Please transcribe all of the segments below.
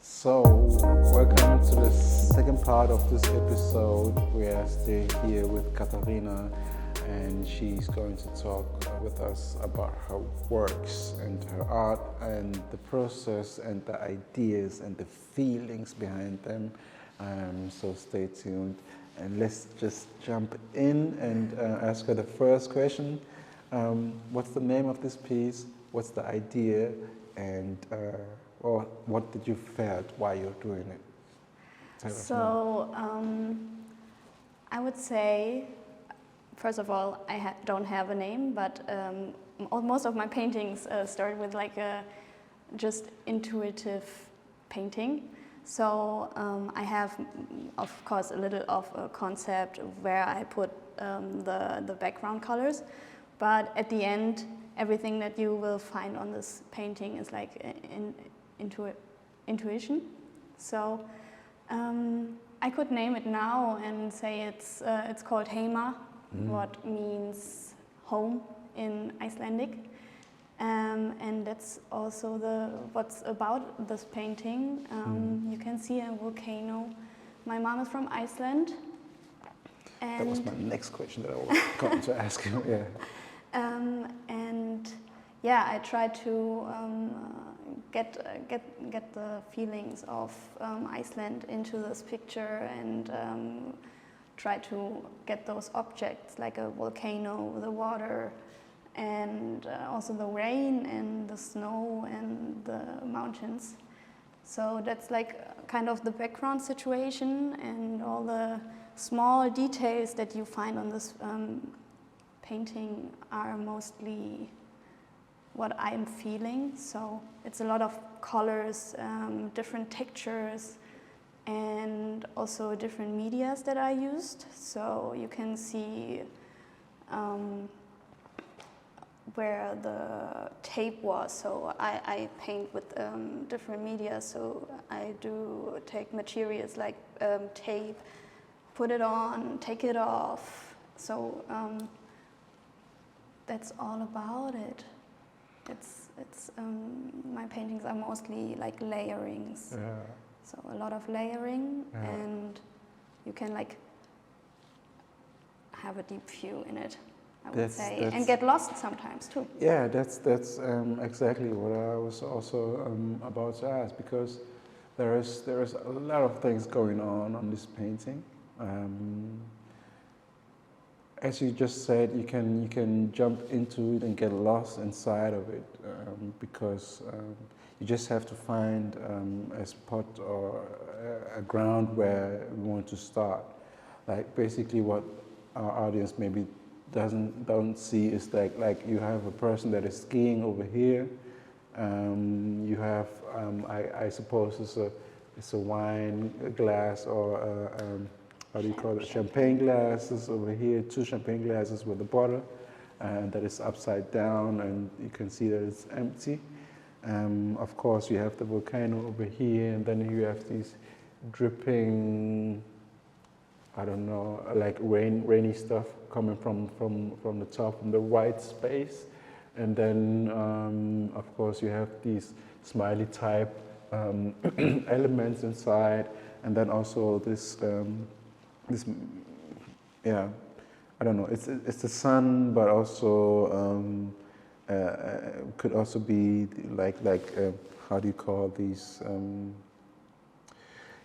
So, welcome to the second part of this episode. We are still here with Katharina, and she's going to talk with us about her works and her art and the process and the ideas and the feelings behind them. So stay tuned, and let's just jump in and ask her the first question. What's the name of this piece? What's the idea? And or what did you felt while you're doing it? So I would say, first of all, I don't have a name, but most of my paintings start with like a just intuitive painting. So I have, of course, a little of a concept where I put the background colors, but at the end, everything that you will find on this painting is like intuition. So I could name it now and say it's called heima, what means home in Icelandic, and that's also what's about this painting. You can see a volcano. My mom is from Iceland. And that was my next question that I was going to ask you. Yeah. And yeah, I try to get the feelings of Iceland into this picture and try to get those objects like a volcano, the water, and also the rain and the snow and the mountains. So that's like kind of the background situation, and all the small details that you find on this painting are mostly what I'm feeling. So it's a lot of colors, different textures, and also different medias that I used. So you can see where the tape was. So I paint with different media. So I do take materials like tape, put it on, take it off. So that's all about it. It's my paintings are mostly like layerings. Yeah. So a lot of layering, and you can like have a deep view in it, I would say, and get lost sometimes too. Yeah, that's exactly what I was also about to ask, because there is a lot of things going on this painting. As you just said, you can jump into it and get lost inside of it, because you just have to find a spot or a ground where you want to start. Like basically, what our audience maybe don't see is like you have a person that is skiing over here. You have I suppose it's a wine glass or how do you call it? Champagne glasses over here, 2 champagne glasses with a bottle that is upside down, and you can see that it's empty. Of course, you have the volcano over here, and then you have these dripping, I don't know, like rainy stuff coming from the top, from the white space. And then, of course, you have these smiley type elements inside, and then also this, yeah, I don't know. It's the sun, but also could also be like how do you call these?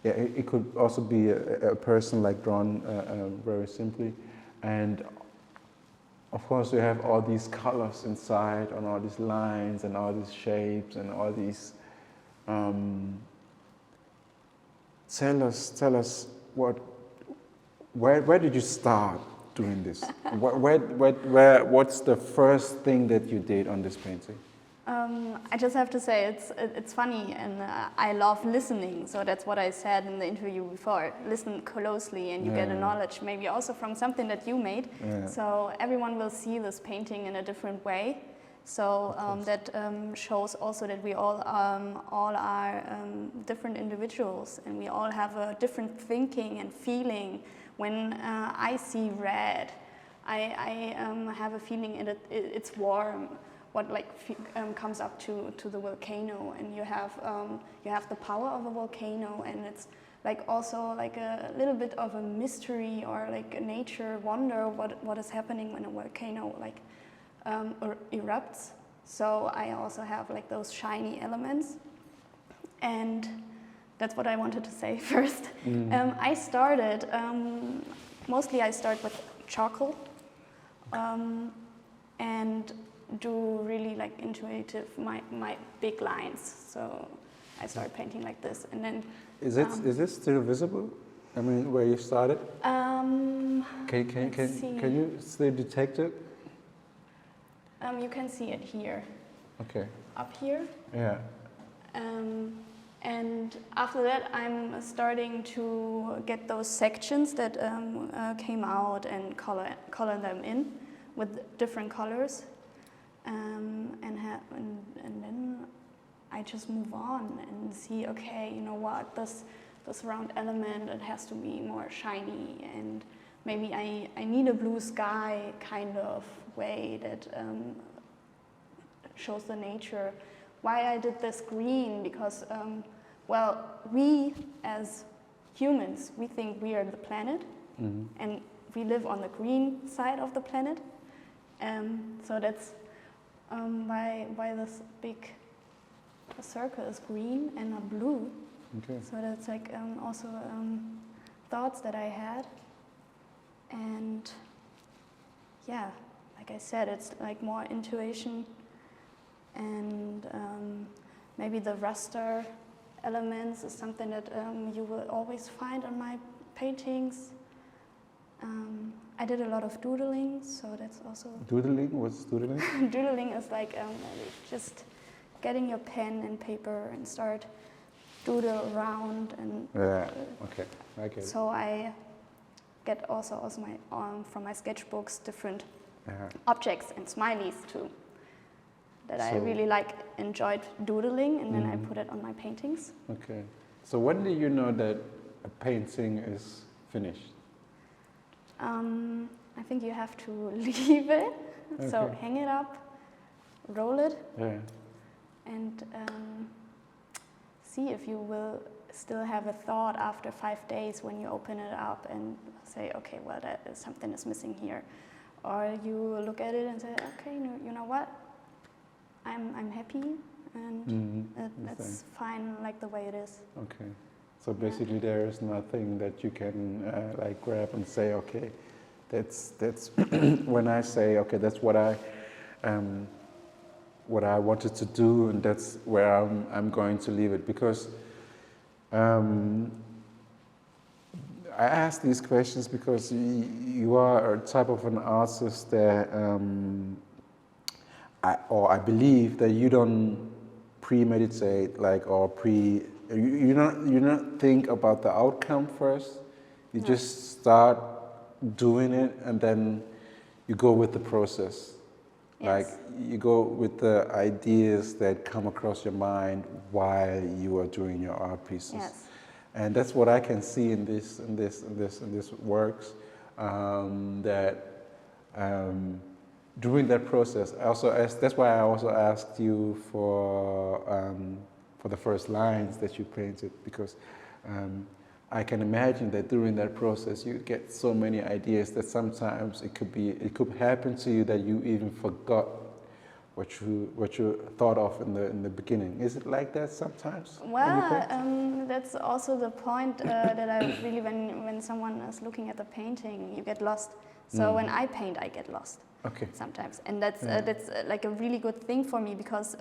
Yeah, it could also be a person like drawn very simply, and of course you have all these colors inside, and all these lines, and all these shapes, and all these. Tell us where did you start doing this? What's the first thing that you did on this painting? I just have to say it's funny, and I love listening. So that's what I said in the interview before. Listen closely, and you get a knowledge, maybe also from something that you made. Yeah. So everyone will see this painting in a different way. So that shows also that we all are different individuals, and we all have a different thinking and feeling. When I see red, I have a feeling it's warm. comes up to the volcano, and you have the power of a volcano, and it's like also like a little bit of a mystery or like a nature wonder what is happening when a volcano like erupts. So I also have like those shiny elements, and that's what I wanted to say first. I started mostly I start with charcoal and do really like intuitive my big lines. So I start painting like this, and then is it still visible? I mean, where you started? Can you still detect it? You can see it here. Okay. Up here. Yeah. And after that, I'm starting to get those sections that came out and color them in with different colors, and then I just move on and see, okay, you know what, this round element, it has to be more shiny, and maybe I need a blue sky kind of way that shows the nature. Why I did this green, because well, we as humans, we think we are the planet, and we live on the green side of the planet, so that's why this big circle is green and not blue. Okay. So that's like also thoughts that I had, and yeah, like I said, it's like more intuition, and maybe the raster elements is something that you will always find on my paintings. I did a lot of doodling, so that's also... Doodling? What's doodling? Doodling is like just getting your pen and paper and start doodle around, and yeah, okay, I get it. So I get also my from my sketchbooks different objects and smileys too that I really enjoyed doodling, and then I put it on my paintings. Okay, so when do you know that a painting is finished? I think you have to leave it, so Okay. hang it up, roll it, and see if you will still have a thought after 5 days when you open it up and say, okay, well, something is missing here. Or you look at it and say, okay, you know what, I'm happy, and that's fine like the way it is. Okay, so basically there is nothing that you can grab and say, okay, that's when I say, okay, that's what I wanted to do, and that's where I'm going to leave it. Because I ask these questions because you are a type of an artist that I believe that you don't premeditate, you don't think about the outcome first. You just start doing it, and then you go with the process. Yes. Like you go with the ideas that come across your mind while you are doing your art pieces. Yes. And that's what I can see in this works. During that process, that's why I also asked you for the first lines that you painted, because I can imagine that during that process you get so many ideas that sometimes it could happen to you that you even forgot what you thought of in the beginning. Is it like that sometimes? Well, that's also the point that I really, when someone is looking at the painting, you get lost. So when I paint, I get lost. Okay. Sometimes, and that's like a really good thing for me, because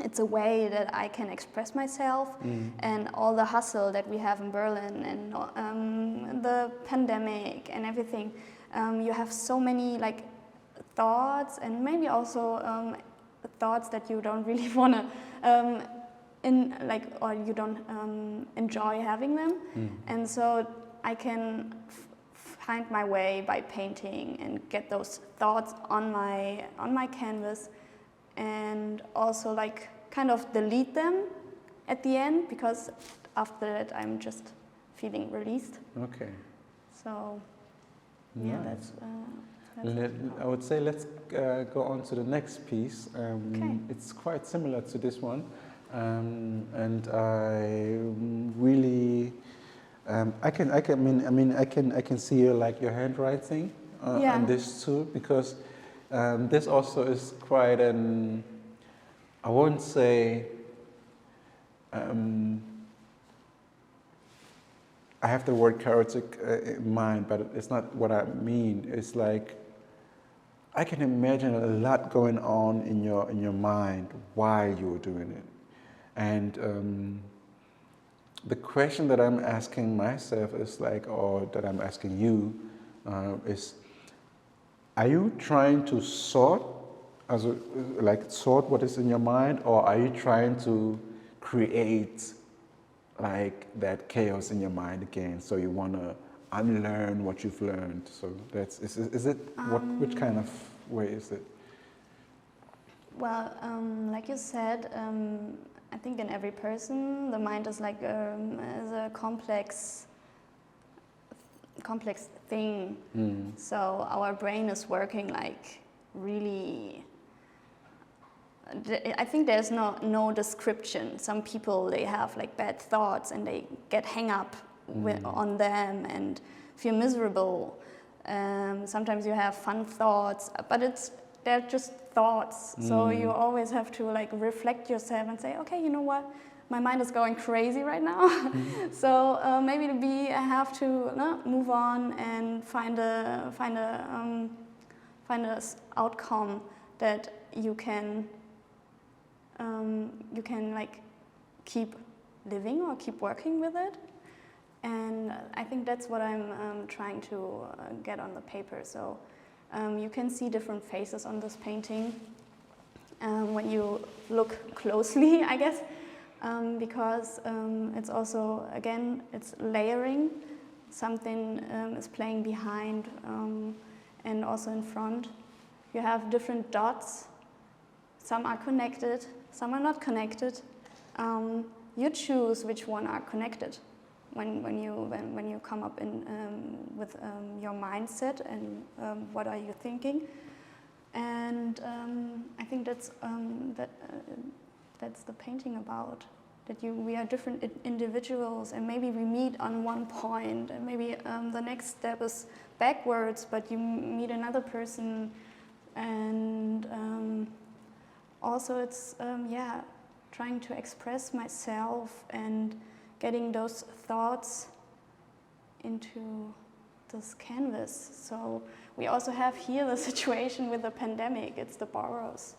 it's a way that I can express myself, and all the hustle that we have in Berlin, and the pandemic and everything. You have so many thoughts, and maybe also thoughts that you don't really want to or you don't enjoy having them, and so I can find my way by painting and get those thoughts on my canvas, and also kind of delete them at the end, because after that I'm just feeling released. Okay. So nice. yeah, that's I would say let's go on to the next piece. Okay. It's quite similar to this one, and I really, I can see your handwriting on this too, because this also is quite an, I won't say. I have the word chaotic in mind, but it's not what I mean. It's like I can imagine a lot going on in your mind while you're doing it, and the question that I'm asking myself is or that I'm asking you, is: are you trying to sort what is in your mind, or are you trying to create that chaos in your mind again? So you want to unlearn what you've learned. So is it which kind of way is it? Well, like you said, I think in every person the mind is is a complex thing. So our brain is working really. I think there's no description. Some people, they have bad thoughts and they get hang up on them and feel miserable. Sometimes you have fun thoughts, but they're just thoughts. So you always have to reflect yourself and say, okay, you know what? My mind is going crazy right now. So maybe I have to move on and find a outcome that you can keep living or keep working with it. And I think that's what I'm trying to get on the paper. So you can see different faces on this painting when you look closely, I guess, because it's also, again, it's layering. Something is playing behind and also in front. You have different dots. Some are connected, some are not connected. You choose which one are connected when you come up with your mindset and what are you thinking. And I think that's the painting about. That we are different individuals, and maybe we meet on one point, and maybe the next step is backwards, but you meet another person, and also it's trying to express myself and getting those thoughts into this canvas. So we also have here the situation with the pandemic. It's the borrows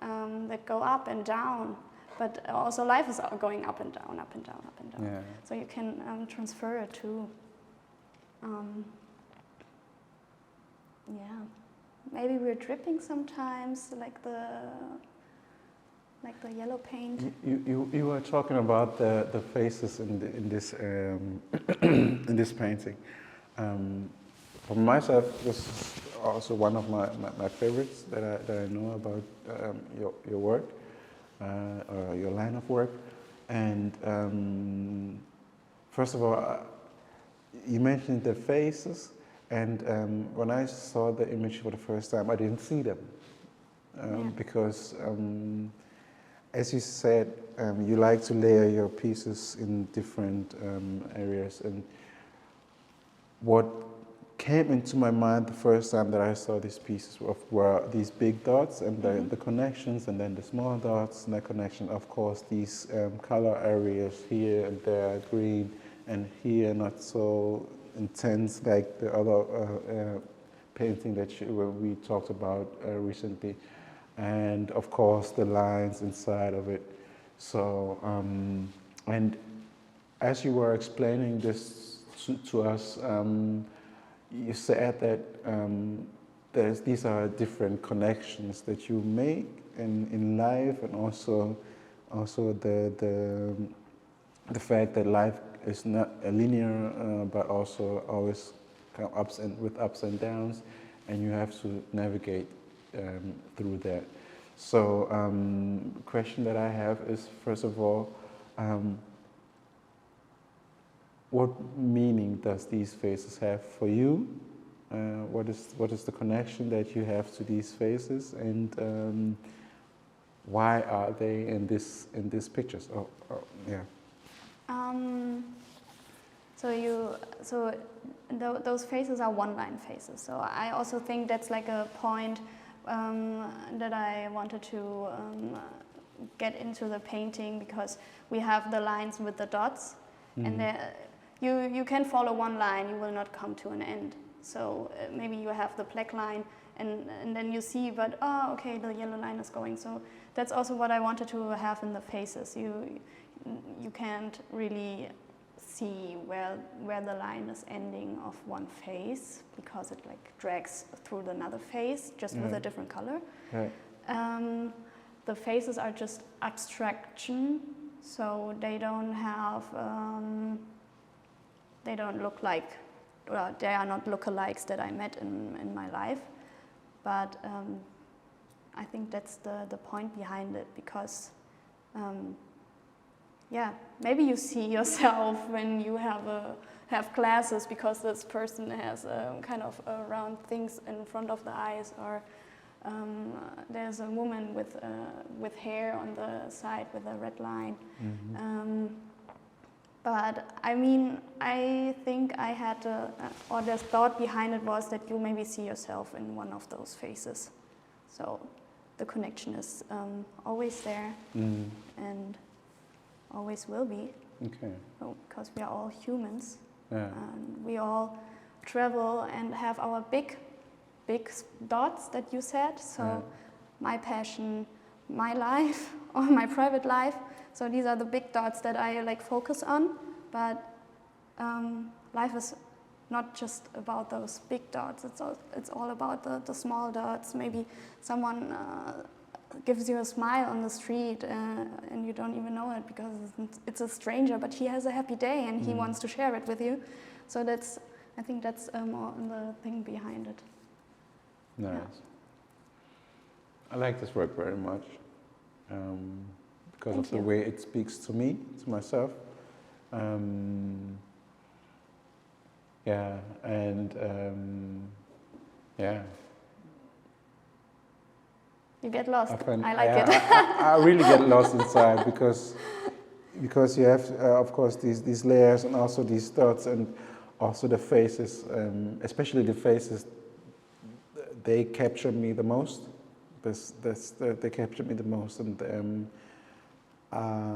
that go up and down, but also life is going up and down, up and down, up and down. Yeah. So you can transfer it too. Maybe we're dripping sometimes, like the yellow paint. You were talking about the faces in this in this painting. For myself, this is also one of my favorites that I know about your work or your line of work. And first of all, you mentioned the faces, and when I saw the image for the first time, I didn't see them because. As you said, you like to layer your pieces in different areas, and what came into my mind the first time that I saw these pieces were these big dots and the connections, and then the small dots and the connection. Of course, these color areas here and there, green, and here not so intense like the other painting that we talked about recently. And of course the lines inside of it. So and as you were explaining this to us, you said that these are different connections that you make in life, and also the fact that life is not a linear, but also always kind of ups and downs, and you have to navigate through that. So the question that I have is, first of all, what meaning does these faces have for you? what is the connection that you have to these faces, and why are they in these pictures? Yeah. Those faces are one-line faces. So I also think that's like a point that I wanted to get into the painting, because we have the lines with the dots, and you can follow one line, you will not come to an end. So maybe you have the black line, and then you see, but okay, the yellow line is going. So that's also what I wanted to have in the faces. You can't really see where the line is ending of one face, because it like drags through another face just with a different color. Right. The faces are just abstraction, so they don't have they don't look like, well, they are not lookalikes that I met in my life, but I think that's the point behind it, because yeah, maybe you see yourself when you have glasses, because this person has kind of round things in front of the eyes, or there's a woman with hair on the side with a red line. But I mean, I think I had or the thought behind it was that you maybe see yourself in one of those faces. So the connection is always there, and always will be. Okay. Because we are all humans. Yeah. And we all travel and have our big dots that you said. So my passion, my life, or my private life. So these are the big dots that I like focus on. But life is not just about those big dots. It's all about the small dots. Maybe someone gives you a smile on the street and you don't even know it because it's a stranger, but he has a happy day and he wants to share it with you. So I think that's more the thing behind it. Nice. Yeah. I like this work very much because of the way it speaks to me, to myself. Yeah, and yeah. You get lost. I like it. I really get lost inside because you have, of course, these layers and also these dots and also the faces, especially the faces. They capture me the most. They capture me the most, and I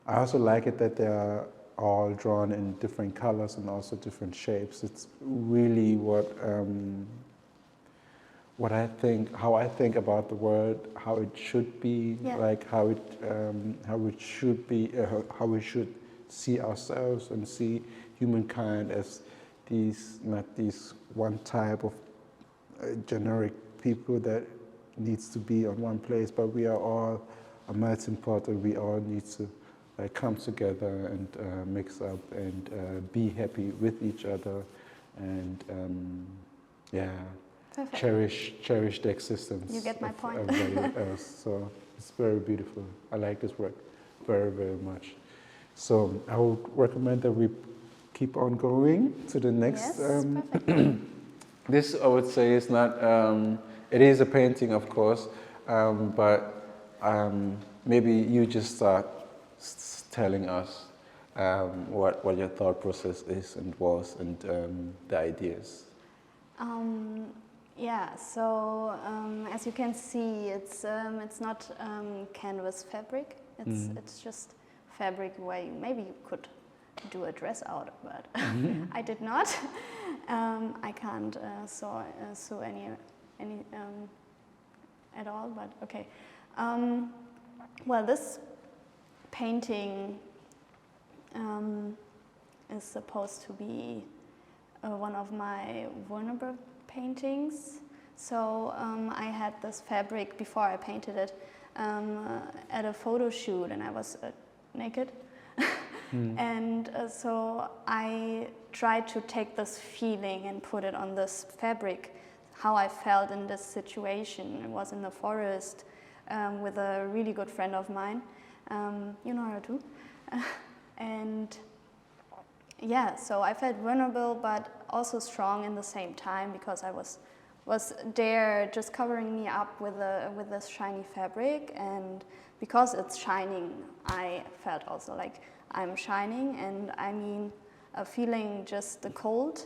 also like it that they are all drawn in different colors and also different shapes. It's really what I think, how I think about the world, how it should be, like how it should be, how we should see ourselves and see humankind as not these one type of generic people that needs to be on one place, but we are all a melting pot, and we all need to come together and mix up and be happy with each other, and cherish the existence. You get my point. Everybody else. So it's very beautiful. I like this work very, very much. So I would recommend that we keep on going to the next. Yes, this, I would say, is not. It is a painting, of course, but maybe you just start telling us what your thought process is and was, and the ideas. Yeah, so as you can see, it's not canvas fabric. It's just fabric where maybe you could do a dress out of, but I did not. I can't sew any at all, but okay. Well, this painting is supposed to be one of my vulnerable paintings. So I had this fabric before I painted it at a photo shoot, and I was naked. And so I tried to take this feeling and put it on this fabric, how I felt in this situation. It was in the forest with a really good friend of mine. You know her too. And yeah, so I felt vulnerable, but also strong in the same time, because I was there just covering me up with this shiny fabric, and because it's shining, I felt also like I'm shining, and I mean feeling just the cold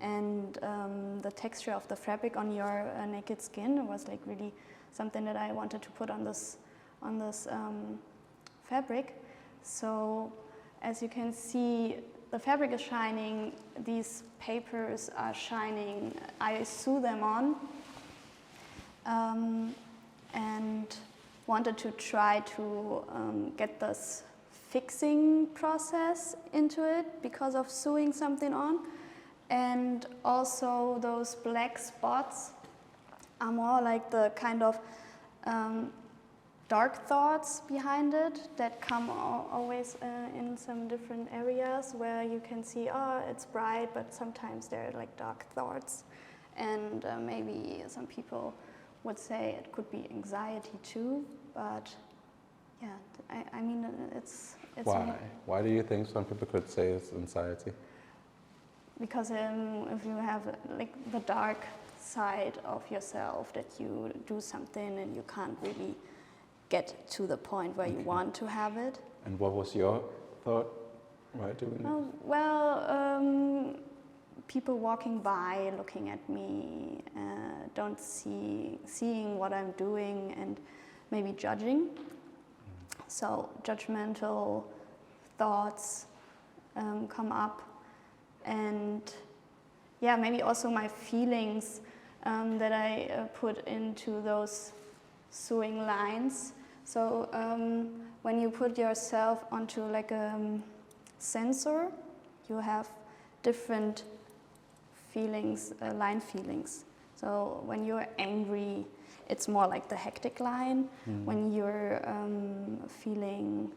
and the texture of the fabric on your naked skin was like really something that I wanted to put on this fabric. So as you can see, the fabric is shining, these papers are shining, I sew them on, and wanted to try to get this fixing process into it because of sewing something on. And also those black spots are more like the kind of dark thoughts behind it that come always in some different areas where you can see, oh, it's bright, but sometimes there are like dark thoughts. And maybe some people would say it could be anxiety too, but yeah, I mean, it's Why? Why do you think some people could say it's anxiety? Because if you have like the dark side of yourself, that you do something and you can't really get to the point where you want to have it. And what was your thought while doing it? Well, people walking by, looking at me, don't seeing what I'm doing and maybe judging. So judgmental thoughts come up, and yeah, maybe also my feelings that I put into those sewing lines. So when you put yourself onto like a sensor, you have different feelings, line feelings. So when you're angry, it's more like the hectic line. When you're feeling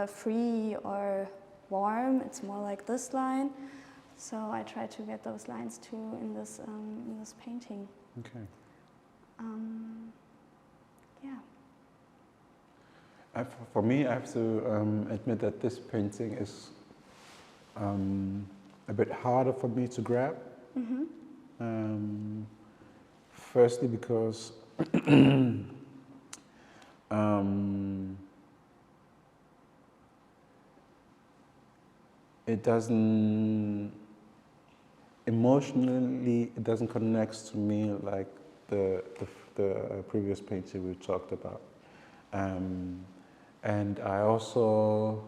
free or warm, it's more like this line. So I try to get those lines too in this painting. Okay. Yeah. For me, I have to admit that this painting is a bit harder for me to grab. Firstly, because it doesn't emotionally, it doesn't connect to me like the previous painting we talked about. And I also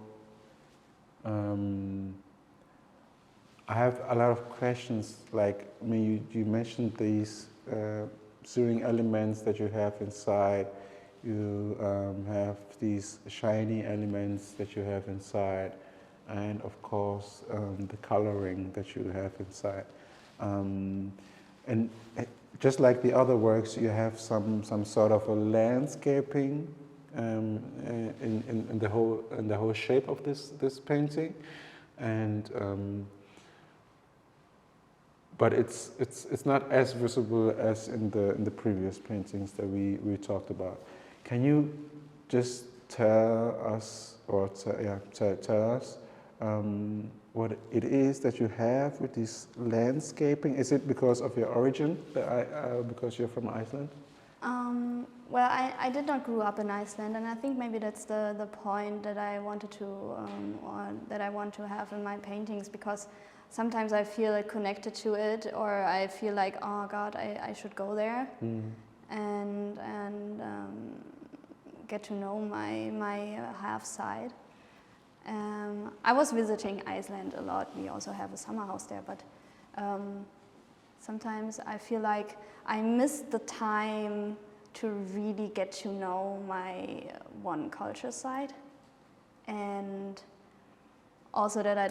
I have a lot of questions, like, I mean, you mentioned these sewing elements that you have inside. You have these shiny elements that you have inside, and of course the coloring that you have inside. And just like the other works, you have some sort of a landscaping in the whole shape of this painting, and but it's not as visible as in the previous paintings that we talked about. Can you just tell us, or tell us what it is that you have with this landscaping? Is it because of your origin, because you're from Iceland? Well, I did not grow up in Iceland, and I think maybe that's the point that I wanted to, or that I want to have in my paintings, because sometimes I feel like connected to it, or I feel like, oh God, I should go there and get to know my half side. I was visiting Iceland a lot. We also have a summer house there, but sometimes I feel like I missed the time to really get to know my one culture side, and also that I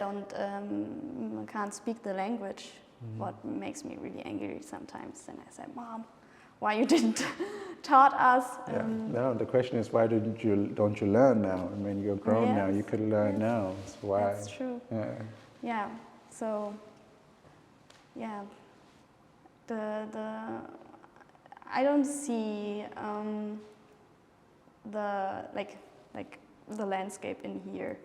can't speak the language, what makes me really angry sometimes. And I said, Mom, why you didn't taught us? No, the question is, why don't you learn now? I mean, you're grown now, you could learn now. So why? That's true. Yeah. So yeah, I don't see the landscape in here.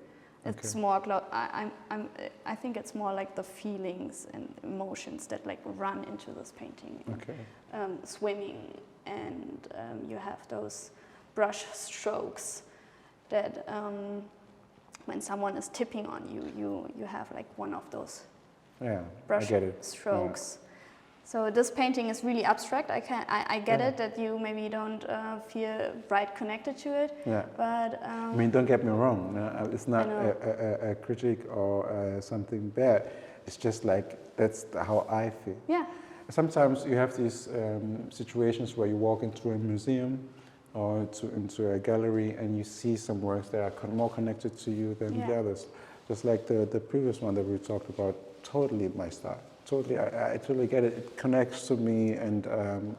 It's more. I think it's more like the feelings and emotions that like run into this painting. Okay. Swimming, and you have those brush strokes that when someone is tipping on you, you have like one of those brush strokes. Yeah. So this painting is really abstract. I get it that you maybe don't feel right connected to it. Yeah. But I mean, don't get me wrong. It's not a critique or something bad. It's just like that's how I feel. Yeah. Sometimes you have these situations where you walk into a museum or into a gallery and you see some works that are more connected to you than the others. Just like the previous one that we talked about, totally my style. Totally, I totally get it. It connects to me, and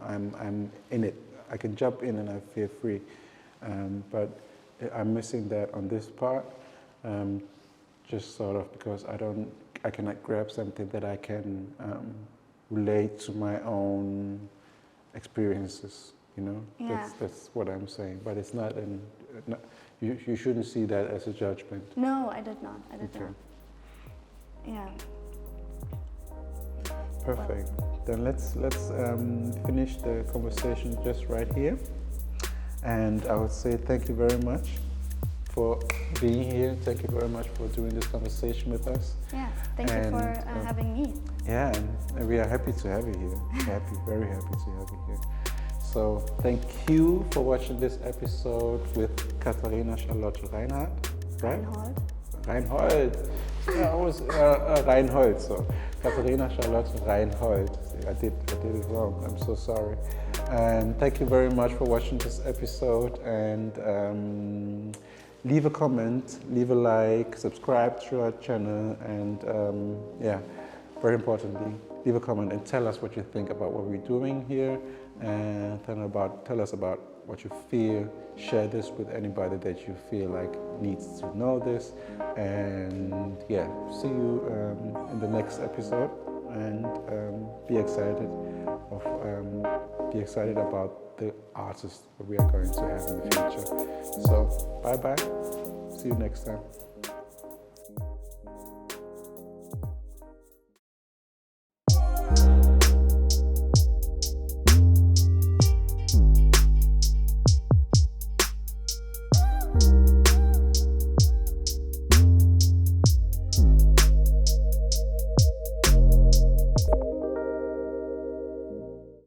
I'm in it. I can jump in and I feel free. But I'm missing that on this part, just sort of because I cannot grab something that I can relate to my own experiences. You know, that's what I'm saying. But it's not you shouldn't see that as a judgment. No, I did not. I did not. Yeah. Perfect. Then let's finish the conversation just right here. And I would say thank you very much for being here. Thank you very much for doing this conversation with us. Yeah, thank you for having me. Yeah, and we are happy to have you here. Very happy to have you here. So thank you for watching this episode with Katharina Charlotte Reinhold. Right? Reinhold. Yeah, I was Reinhold. So Katharina Charlotte Reinhold. I did it wrong. I'm so sorry. And thank you very much for watching this episode. And leave a comment, leave a like, subscribe to our channel, and very importantly, leave a comment and tell us what you think about what we're doing here, and tell us about what you feel. Share this with anybody that you feel like needs to know this. And see you in the next episode. And be excited about the artists that we are going to have in the future. So bye bye. See you next time.